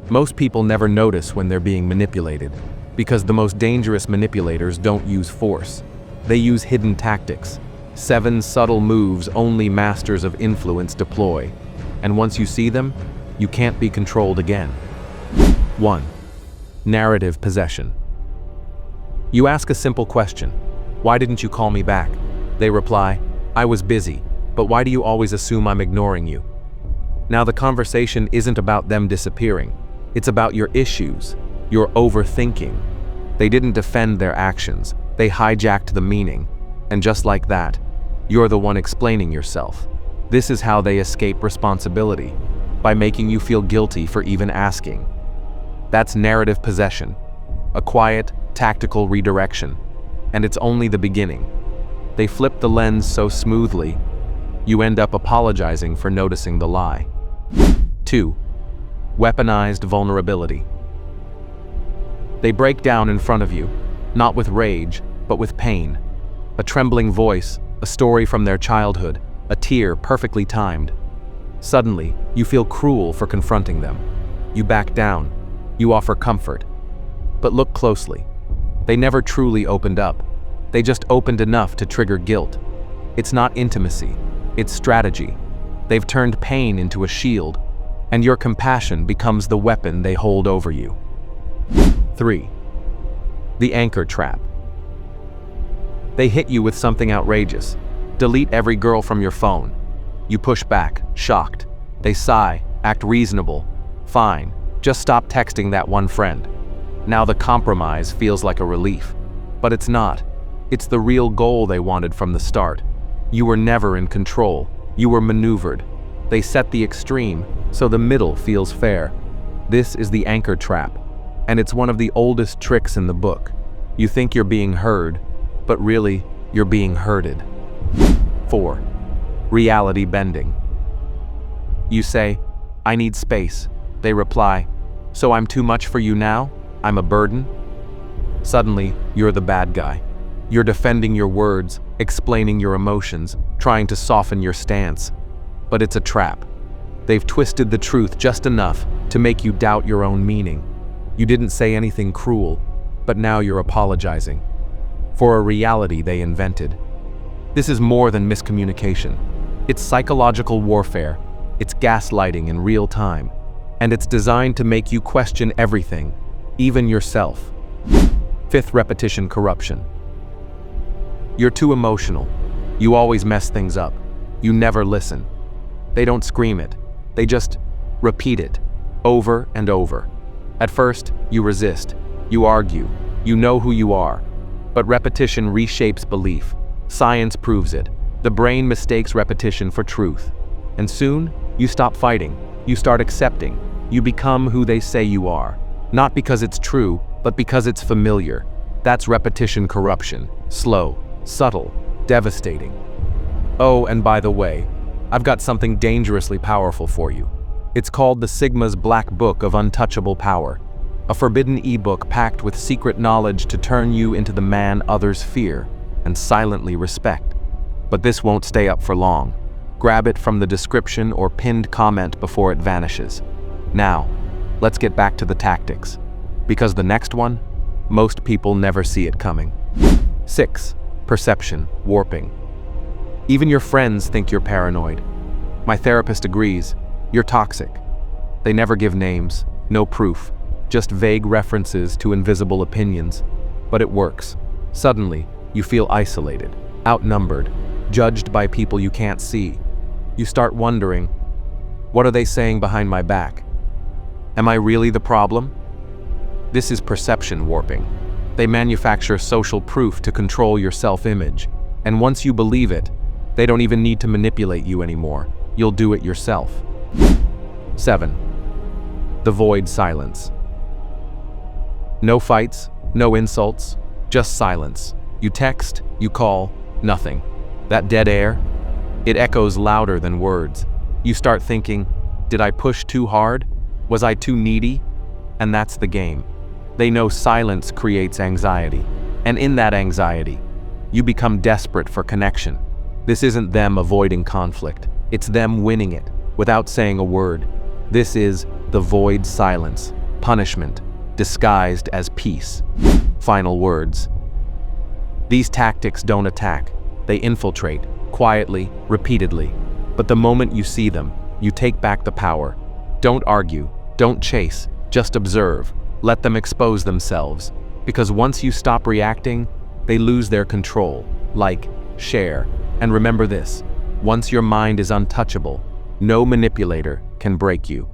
Most people never notice when they're being manipulated, because the most dangerous manipulators don't use force. They use hidden tactics. 7 subtle moves only masters of influence deploy. And once you see them, you can't be controlled again. 1. Narrative possession. You ask a simple question. Why didn't you call me back? They reply, I was busy, but why do you always assume I'm ignoring you? Now the conversation isn't about them disappearing. It's about your issues, your overthinking. They didn't defend their actions. They hijacked the meaning. And just like that, you're the one explaining yourself. This is how they escape responsibility, by making you feel guilty for even asking. That's narrative possession, a quiet, tactical redirection, and it's only the beginning. They flip the lens so smoothly, you end up apologizing for noticing the lie. 2. Weaponized vulnerability. They break down in front of you, not with rage, but with pain. A trembling voice, a story from their childhood, a tear perfectly timed. Suddenly, you feel cruel for confronting them. You back down. You offer comfort. But look closely. They never truly opened up. They just opened enough to trigger guilt. It's not intimacy. It's strategy. They've turned pain into a shield, and your compassion becomes the weapon they hold over you. 3. The anchor trap. They hit you with something outrageous. Delete every girl from your phone. You push back, shocked. They sigh, act reasonable. Fine, just stop texting that one friend. Now the compromise feels like a relief. But it's not. It's the real goal they wanted from the start. You were never in control. You were maneuvered. They set the extreme, so the middle feels fair. This is the anchor trap, and it's one of the oldest tricks in the book. You think you're being heard, but really, you're being herded. 4. Reality bending. You say, I need space. They reply, so I'm too much for you now? I'm a burden? Suddenly, you're the bad guy. You're defending your words, explaining your emotions, trying to soften your stance. But it's a trap. They've twisted the truth just enough to make you doubt your own meaning. You didn't say anything cruel, but now you're apologizing for a reality they invented. This is more than miscommunication. It's psychological warfare. It's gaslighting in real time. And it's designed to make you question everything, even yourself. 5th repetition corruption. You're too emotional. You always mess things up. You never listen. They don't scream it. They just repeat it, over and over. At first, you resist. You argue. You know who you are. But repetition reshapes belief. Science proves it. The brain mistakes repetition for truth. And soon, you stop fighting. You start accepting. You become who they say you are. Not because it's true, but because it's familiar. That's repetition corruption. Slow, subtle, devastating. Oh, and by the way, I've got something dangerously powerful for you. It's called the Sigma's Black Book of Untouchable Power, a forbidden ebook packed with secret knowledge to turn you into the man others fear and silently respect. But this won't stay up for long. Grab it from the description or pinned comment before it vanishes. Now, let's get back to the tactics, because the next one, most people never see it coming. 6. Perception warping. Even your friends think you're paranoid. My therapist agrees. You're toxic. They never give names, no proof, just vague references to invisible opinions. But it works. Suddenly, you feel isolated, outnumbered, judged by people you can't see. You start wondering, what are they saying behind my back? Am I really the problem? This is perception warping. They manufacture social proof to control your self-image. And once you believe it, they don't even need to manipulate you anymore. You'll do it yourself. 7. The void silence. No fights, no insults, just silence. You text, you call, nothing. That dead air, it echoes louder than words. You start thinking, did I push too hard? Was I too needy? And that's the game. They know silence creates anxiety. And in that anxiety, you become desperate for connection. This isn't them avoiding conflict. It's them winning it without saying a word. This is the void silence, punishment, disguised as peace. Final words. These tactics don't attack, they infiltrate, quietly, repeatedly. But the moment you see them, you take back the power. Don't argue, don't chase, just observe. Let them expose themselves. Because once you stop reacting, they lose their control. Like, share, and remember this: once your mind is untouchable, no manipulator can break you.